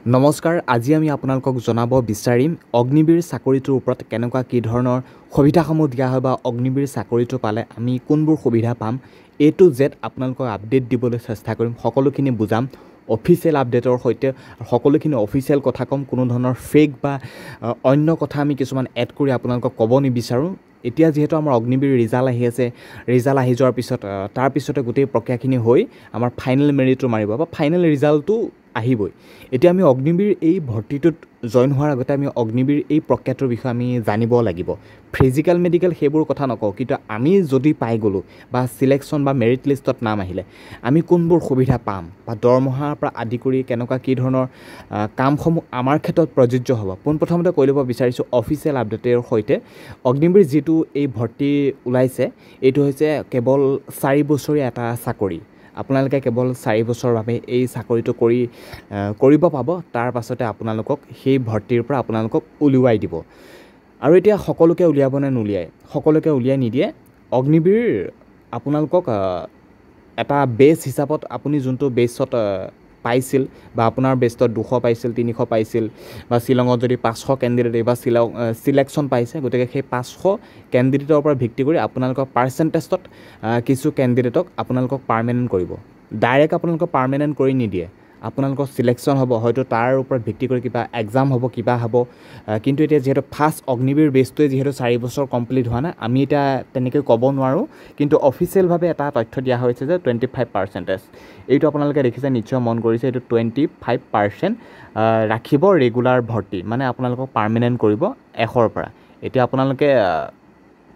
নমস্কাৰ আজি আমি আপোনালোকক জনাব বিচাৰিম অগ্নিবীৰ চাকৰিটোৰ ওপৰত কেনেকুৱা কি ধৰণৰ সুবিধাসমূহ দিয়া হয় বা অগ্নিবীৰ চাকৰিটো পালে আমি কোনবোৰ সুবিধা পাম এ টু জেড আপোনালোকক আপডেট দিবলৈ চেষ্টা কৰিম সকলোখিনি বুজাম অফিচিয়েল আপডেটৰ সৈতে সকলোখিনি অফিচিয়েল কথা ক'ম কোনো ধৰণৰ ফেক বা অন্য কথা আমি কিছুমান এড কৰি আপোনালোকক ক'ব নিবিচাৰোঁ এতিয়া যেহেতু আমাৰ অগ্নিবীৰ ৰিজাল্ট আহি আছে ৰিজাল্ট আহি যোৱাৰ পিছত তাৰ পিছতে গোটেই প্ৰক্ৰিয়াখিনি হৈ আমাৰ ফাইনেল মেৰিটটো মাৰিব বা ফাইনেল ৰিজাল্টটো আহিবই এতিয়া আমি অগ্নিবীৰ এই ভৰ্তিটোত জইন হোৱাৰ আগতে আমি অগ্নিবীৰ এই প্ৰক্ৰিয়াটোৰ বিষয়ে আমি জানিব লাগিব ফিজিকেল মেডিকেল সেইবোৰ কথা নকওঁ কিন্তু আমি যদি পাই গ'লোঁ বা চিলেকশ্যন বা মেৰিট লিষ্টত নাম আহিলে আমি কোনবোৰ সুবিধা পাম বা দৰমহাৰ পৰা আদি কৰি কেনেকুৱা কি ধৰণৰ কামসমূহ আমাৰ ক্ষেত্ৰত প্ৰযোজ্য হ'ব পোনপ্ৰথমতে কৈ ল'ব বিচাৰিছোঁ অফিচিয়েল আপডেটৰ সৈতে অগ্নিবীৰ যিটো এই ভৰ্তি ওলাইছে এইটো হৈছে কেৱল 4 বছৰীয়া এটা চাকৰি আপোনালোকে কেৱল 4 বছৰৰ বাবে এই চাকৰিটো কৰিব পাব তাৰ পাছতে আপোনালোকক সেই ভৰ্তিৰ পৰা আপোনালোকক উলিয়াই দিব আৰু এতিয়া সকলোকে উলিয়াব নে নুলিয়াই সকলোকে উলিয়াই নিদিয়ে অগ্নিবীৰ আপোনালোকক এটা বেছ হিচাপত আপুনি যোনটো বেছত পাইছিল বা আপোনাৰ বেষ্টত 200 পাইছিল 300 পাইছিল বা শ্বিলঙত যদি 500 কেণ্ডিডেট এইবাৰ চিলেকশ্যন পাইছে গতিকে সেই 500 কেণ্ডিডেটৰ পৰা ভিত্তি কৰি আপোনালোকৰ পাৰ্চেণ্টেজত কিছু কেণ্ডিডেটক আপোনালোকক পাৰ্মানেণ্ট কৰিব ডাইৰেক্ট আপোনালোকক পাৰ্মানেণ্ট কৰি নিদিয়ে আপোনালোকৰ চিলেকশ্যন হ'ব হয়তো তাৰ ওপৰত ভিত্তি কৰি কিবা এক্সাম হ'ব কিবা হ'ব কিন্তু এতিয়া যিহেতু ফাৰ্ষ্ট অগ্নিবীৰ বেছটোৱে যিহেতু 4 বছৰ কমপ্লিট হোৱা নাই আমি এতিয়া তেনেকৈ ক'ব নোৱাৰোঁ কিন্তু অফিচিয়েলভাৱে এটা তথ্য দিয়া হৈছে যে 25% এইটো আপোনালোকে দেখিছে নিশ্চয় মন কৰিছে এইটো 25% ৰাখিব ৰেগুলাৰ ভৰ্তি মানে আপোনালোকক পাৰ্মানেণ্ট কৰিব 100ৰ পৰা এতিয়া আপোনালোকে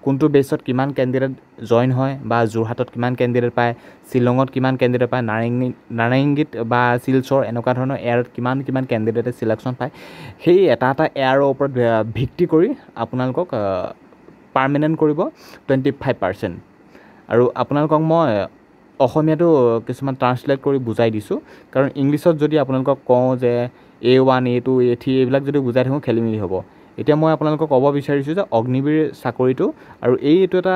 কোনটো বেছত কিমান কেণ্ডিডেট জইন হয় বা যোৰহাটত কিমান কেণ্ডিডেট পায় শ্বিলঙত কিমান কেণ্ডিডেট পায় নাৰেংগীত বা শিলচৰ এনেকুৱা ধৰণৰ এয়াৰত কিমান কেণ্ডিডেটে চিলেকশ্যন পায় সেই এটা এয়াৰৰ ওপৰত ভিত্তি কৰি আপোনালোকক পাৰ্মানেণ্ট কৰিব 25% আৰু আপোনালোকক মই অসমীয়াটো কিছুমান ট্ৰান্সলেট কৰি বুজাই দিছোঁ কাৰণ ইংলিছত যদি আপোনালোকক কওঁ যে A1 A2 A3 এইবিলাক যদি বুজাই থাকোঁ খেলি মেলি হ'ব এতিয়া মই আপোনালোকক ক'ব বিচাৰিছোঁ যে অগ্নিবীৰ চাকৰিটো আৰু এইটো এটা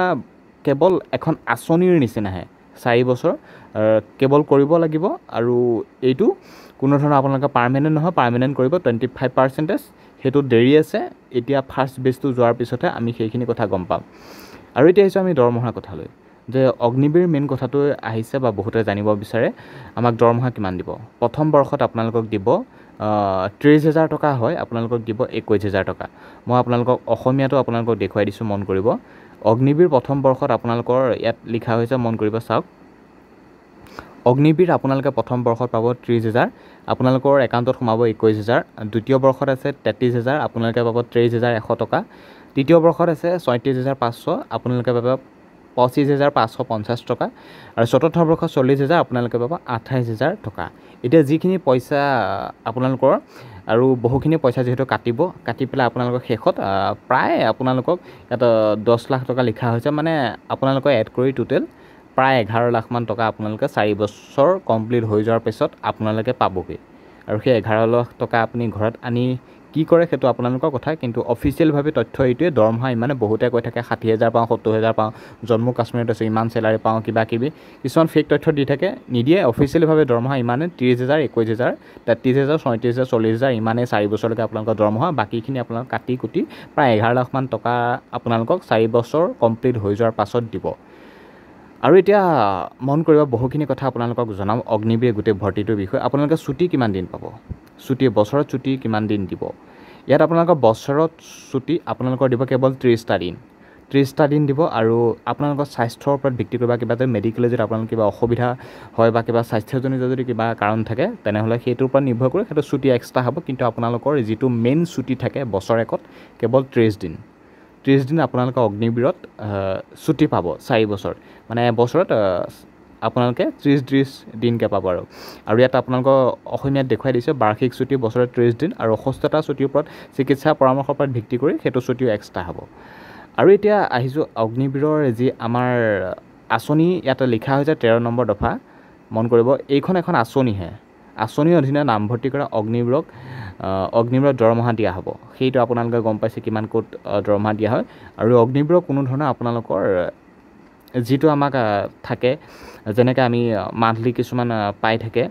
কেৱল এখন আঁচনিৰ নিচিনাহে 4 বছৰ কেৱল কৰিব লাগিব আৰু এইটো কোনো ধৰণৰ আপোনালোকে পাৰ্মানেণ্ট নহয় পাৰ্মানেণ্ট কৰিব 25% সেইটো দেৰি আছে এতিয়া ফাৰ্ষ্ট বেছটো যোৱাৰ পিছতহে আমি সেইখিনি কথা গম পাম আৰু এতিয়া আহিছোঁ আমি দৰমহাৰ কথালৈ যে অগ্নিবীৰ মেইন কথাটো আহিছে বা বহুতে জানিব বিচাৰে আমাক দৰমহা কিমান দিব প্ৰথম বৰ্ষত আপোনালোকক দিব 30,000 টকা হয় আপোনালোকক দিব 21,000 টকা মই আপোনালোকক অসমীয়াটো আপোনালোকক দেখুৱাই দিছোঁ মন কৰিব অগ্নিবীৰ প্ৰথম বৰ্ষত আপোনালোকৰ ইয়াত লিখা হৈছে মন কৰিব চাওক অগ্নিবীৰ আপোনালোকে প্ৰথম বৰ্ষত পাব 30,000 আপোনালোকৰ একাউণ্টত সোমাব 21,000 দ্বিতীয় বৰ্ষত আছে 33,000 আপোনালোকে পাব 23,100 টকা তৃতীয় বৰ্ষত আছে 37,500 আপোনালোকে পাব 25,550 টকা আৰু চতুৰ্থ বৰ্ষত 40,000 আপোনালোকে পাব 28,000 টকা এতিয়া যিখিনি পইচা আপোনালোকৰ আৰু বহুখিনি পইচা যিহেতু কাটি পেলাই আপোনালোকৰ শেষত প্ৰায় আপোনালোকক ইয়াত 10 লাখ টকা লিখা হৈছে মানে আপোনালোকে এড কৰি টোটেল প্ৰায় 11 লাখমান টকা আপোনালোকে 4 বছৰ কমপ্লিট হৈ যোৱাৰ পিছত আপোনালোকে পাবগৈ আৰু সেই 11 লাখ টকা আপুনি ঘৰত আনি কি কৰে সেইটো আপোনালোকৰ কথা কিন্তু অফিচিয়েলভাৱে তথ্য এইটোৱে দৰমহা ইমানে বহুতে কৈ থাকে 60,000 পাওঁ 70,000 পাওঁ জম্মু কাশ্মীৰত আছে ইমান চেলাৰী পাওঁ কিবা কিবি কিছুমান ফেক তথ্য দি থাকে নিদিয়ে অফিচিয়েলভাৱে দৰমহা ইমানে 30,000 21,000 33,000 37,000 40,000 ইমানে 4 বছৰলৈকে আপোনালোকৰ দৰমহা বাকীখিনি আপোনালোক কাটি কুটি প্ৰায় 11 লাখমান টকা আপোনালোকক 4 বছৰ কমপ্লিট হৈ যোৱাৰ পাছত দিব আৰু এতিয়া মন কৰিব বহুখিনি কথা আপোনালোকক জনাম অগ্নিবীৰ গোটেই ভৰ্তিটোৰ বিষয়ে আপোনালোকে ছুটি কিমান দিন পাব বছৰত ছুটি কিমান দিন দিব ইয়াত আপোনালোকৰ বছৰত ছুটি আপোনালোকৰ দিব কেৱল 30টা দিন দিব আৰু আপোনালোকৰ স্বাস্থ্যৰ ওপৰত ভিত্তি কৰি বা কিবা যদি মেডিকেলি যদি আপোনালোকৰ কিবা অসুবিধা হয় বা কিবা স্বাস্থ্যজনিত যদি কিবা কাৰণ থাকে তেনেহ'লে সেইটোৰ ওপৰত নিৰ্ভৰ কৰি সেইটো ছুটি এক্সট্ৰা হ'ব কিন্তু আপোনালোকৰ যিটো মেইন ছুটি থাকে বছৰেকত কেৱল 30 দিন আপোনালোকে অগ্নিবীৰত ছুটি পাব 4 বছৰ মানে বছৰত আপোনালোকে 30 দিনকৈ পাব আৰু ইয়াত আপোনালোকৰ অসমীয়াত দেখুৱাই দিছে বাৰ্ষিক ছুটি বছৰত 30 দিন আৰু অসুস্থতা ছুটিৰ ওপৰত চিকিৎসা পৰামৰ্শৰ ওপৰত ভিত্তি কৰি সেইটো ছুটিও এক্সট্ৰা হ'ব আৰু এতিয়া আহিছোঁ অগ্নিবীৰৰ যি আমাৰ আঁচনি ইয়াত লিখা হৈছে 13 নম্বৰ দফা মন কৰিব এইখন এখন আঁচনিহে আঁচনিৰ অধীনত নামভৰ্তি কৰা অগ্নিবীৰত দৰমহা দিয়া হ'ব সেইটো আপোনালোকে গম পাইছে কিমান ক'ত দৰমহা দিয়া হয় আৰু অগ্নিবীৰৰ কোনো ধৰণৰ আপোনালোকৰ যিটো আমাক থাকে যেনেকৈ আমি মান্থলি কিছুমান পাই থাকে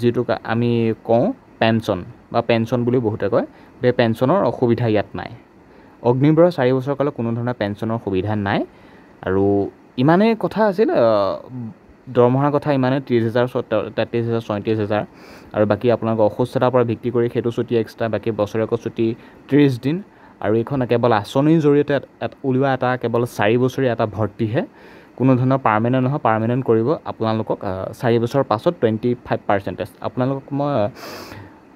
যিটোক আমি কওঁ পেঞ্চন বা পেঞ্চন বুলি বহুতে কয়, গতিকে পেঞ্চনৰ অসুবিধা ইয়াত নাই। অগ্নিবীৰৰ 4 বছৰ কালত কোনো ধৰণৰ পেঞ্চনৰ সুবিধা নাই। আৰু ইমানেই কথা আছিল, দৰমহাৰ কথা ইমানে 30,000, 33,000, 37,000 আৰু বাকী আপোনালোকৰ অসুস্থতাৰ পৰা ভিত্তি কৰি সেইটো ছুটি এক্সট্ৰা, বাকী বছৰেকৰ ছুটি 30 দিন। আৰু এইখন কেৱল আঁচনিৰ জৰিয়তে উলিওৱা এটা কেৱল 4 বছৰীয়া এটা ভৰ্তিহে, কোনো ধৰণৰ পাৰ্মানেণ্ট নহয়। পাৰ্মানেণ্ট কৰিব আপোনালোকক 4 বছৰৰ পাছত 25%।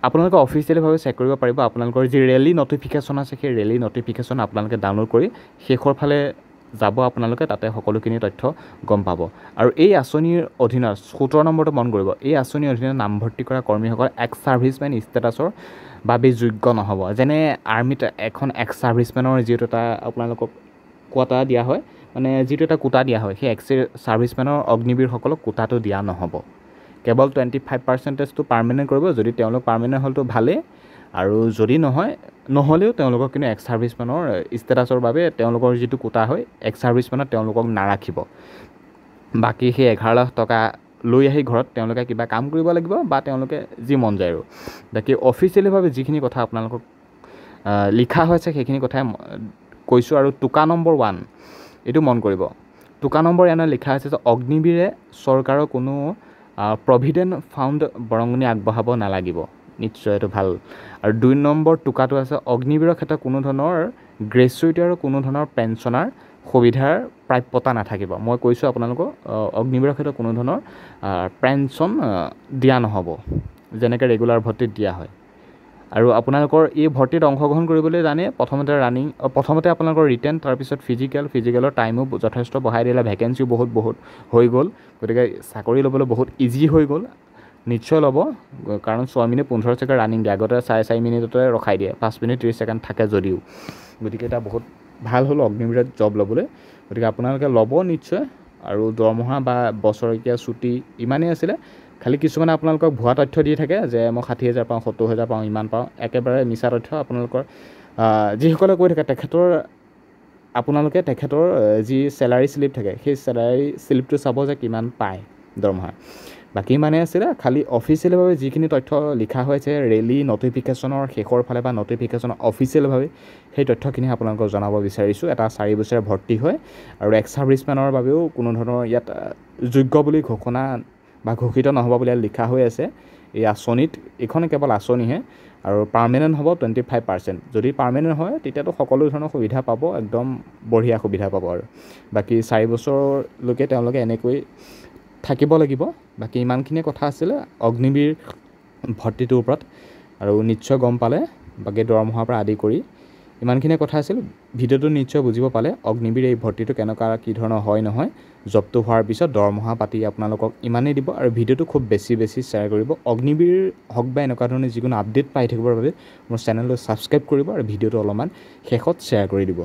আপোনালোকে অফিচিয়েলিভাৱে চেক কৰিব পাৰিব। আপোনালোকৰ যি ৰেলী নটিফিকেশ্যন আছে, সেই ৰেলী নটিফিকেশ্যন আপোনালোকে ডাউনলোড কৰি শেষৰ ফালে যাব, আপোনালোকে তাতে সকলোখিনি তথ্য গম পাব। আৰু এই আঁচনিৰ অধীনত 17 নম্বৰটো মন কৰিব, এই আঁচনিৰ অধীনত নামভৰ্তি কৰা কৰ্মীসকল এক্স ছাৰ্ভিচমেন ষ্টেটাছৰ বাবে যোগ্য নহ'ব। যেনে আৰ্মিত এখন এক্স ছাৰ্ভিচমেনৰ যিটো এটা আপোনালোকক কোটা দিয়া হয়, মানে যিটো এটা কোটা দিয়া হয়, সেই এক্স ছাৰ্ভিচমেনৰ অগ্নিবীৰসকলক কোটাটো দিয়া নহ'ব। কেৱল 25%টো পাৰ্মানেণ্ট কৰিব। যদি তেওঁলোক পাৰ্মানেণ্ট হ'লতো ভালেই, আৰু যদি নহ'লেও তেওঁলোকক কিন্তু এক্স ছাৰ্ভিচমেনৰ ষ্টেটাছৰ বাবে তেওঁলোকৰ যিটো কোটা হয়, এক্স ছাৰ্ভিচমেনত তেওঁলোকক নাৰাখিব। বাকী সেই 11 লাখ টকা লৈ আহি ঘৰত তেওঁলোকে কিবা কাম কৰিব লাগিব, বা তেওঁলোকে যি মন যায়। আৰু বাকী অফিচিয়েলিভাৱে যিখিনি কথা আপোনালোকক লিখা হৈছে সেইখিনি কথাই কৈছোঁ। আৰু টোকা নম্বৰ 1 এইটো মন কৰিব, টোকা নম্বৰ এনে লিখা আছে যে অগ্নিবীৰে চৰকাৰৰ কোনো প্ৰভিডেণ্ট ফাণ্ড বৰঙণি আগবঢ়াব নালাগিব। নিশ্চয় এইটো ভাল। আৰু 2 নম্বৰ টোকাটো আছে অগ্নিবীৰৰ ক্ষেত্ৰত কোনো ধৰণৰ গ্ৰেচুইটি আৰু কোনো ধৰণৰ পেঞ্চনাৰ সুবিধাৰ প্ৰাপ্যতা নাথাকিব। মই কৈছোঁ আপোনালোকক অগ্নিবীৰৰ ক্ষেত্ৰত কোনো ধৰণৰ পেঞ্চন দিয়া নহ'ব, যেনেকৈ ৰেগুলাৰ ভৰ্তিত দিয়া হয়। আৰু আপোনালোকৰ এই ভৰ্তিত অংশগ্ৰহণ কৰিবলৈ জানে প্ৰথমতে আপোনালোকৰ ৰিটেন, তাৰপিছত ফিজিকেলৰ টাইমো যথেষ্ট বঢ়াই দিলে, ভেকেঞ্চিও বহুত হৈ গ'ল। গতিকে চাকৰি ল'বলৈ বহুত ইজি হৈ গ'ল। নিশ্চয় ল'ব, কাৰণ 6 মিনিট 15 ছেকেণ্ড ৰানিং দিয়ে, আগতে 4.5 মিনিটতে ৰখাই দিয়ে, 5 মিনিট 30 ছেকেণ্ড থাকে যদিও। গতিকে এটা বহুত ভাল হ'ল অগ্নিবীৰত জব ল'বলৈ। গতিকে আপোনালোকে ল'ব নিশ্চয়। আৰু দৰমহা বা বছৰেকীয়া ছুটি ইমানেই আছিলে। খালি কিছুমানে আপোনালোকক ভুৱা তথ্য দি থাকে যে মই 60,000 পাওঁ, 70,000 পাওঁ, ইমান পাওঁ। একেবাৰে মিছা তথ্য। আপোনালোকৰ যিসকলে কৈ থাকে আপোনালোকে তেখেতৰ যি চেলাৰী শ্লিপ থাকে, সেই চেলাৰী শ্লিপটো চাব যে কিমান পায় দৰমহা। বাকী ইমানেই আছিলে। খালি অফিচিয়েলভাৱে যিখিনি তথ্য লিখা হৈছে ৰেলী নটিফিকেশ্যনৰ শেষৰ ফালে বা নটিফিকেশ্যনৰ অফিচিয়েলভাৱে, সেই তথ্যখিনি আপোনালোকক জনাব বিচাৰিছোঁ। এটা 4 বছৰীয়া ভৰ্তি হয়, আৰু এক্স ছাৰ্ভিচমেনৰ বাবেও কোনো ধৰণৰ ইয়াত যোগ্য বুলি ঘোষণা বা ঘোষিত নহ'ব বুলি ইয়াত লিখা হৈ আছে এই আঁচনিত। এইখন কেৱল আঁচনিহে, আৰু পাৰ্মানেণ্ট হ'ব 25%। যদি পাৰ্মানেণ্ট হয় তেতিয়াতো সকলো ধৰণৰ সুবিধা পাব, একদম বঢ়িয়া সুবিধা পাব। আৰু বাকী 4 বছৰলৈকে তেওঁলোকে এনেকৈ থাকিব লাগিব। বাকী ইমানখিনিয়ে কথা আছিলে অগ্নিবীৰ ভৰ্তিটোৰ ওপৰত, আৰু নিশ্চয় গম পালে। বাকী দৰমহাৰ পৰা আদি কৰি ইমানখিনিয়ে কথা আছিল। ভিডিঅ'টো নিশ্চয় বুজিব পালে অগ্নিবীৰ এই ভৰ্তিটো কেনেকুৱা কি ধৰণৰ হয় নহয়। জবটো হোৱাৰ পিছত দৰমহা পাতি আপোনালোকক ইমানেই দিব। আৰু ভিডিঅ'টো খুব বেছি শ্বেয়াৰ কৰিব। অগ্নিবীৰ হওক বা এনেকুৱা ধৰণৰ যিকোনো আপডেট পাই থাকিবৰ বাবে মোৰ চেনেলটো ছাবস্ক্ৰাইব কৰিব, আৰু ভিডিঅ'টো অলপমান শেষত শ্বেয়াৰ কৰি দিব।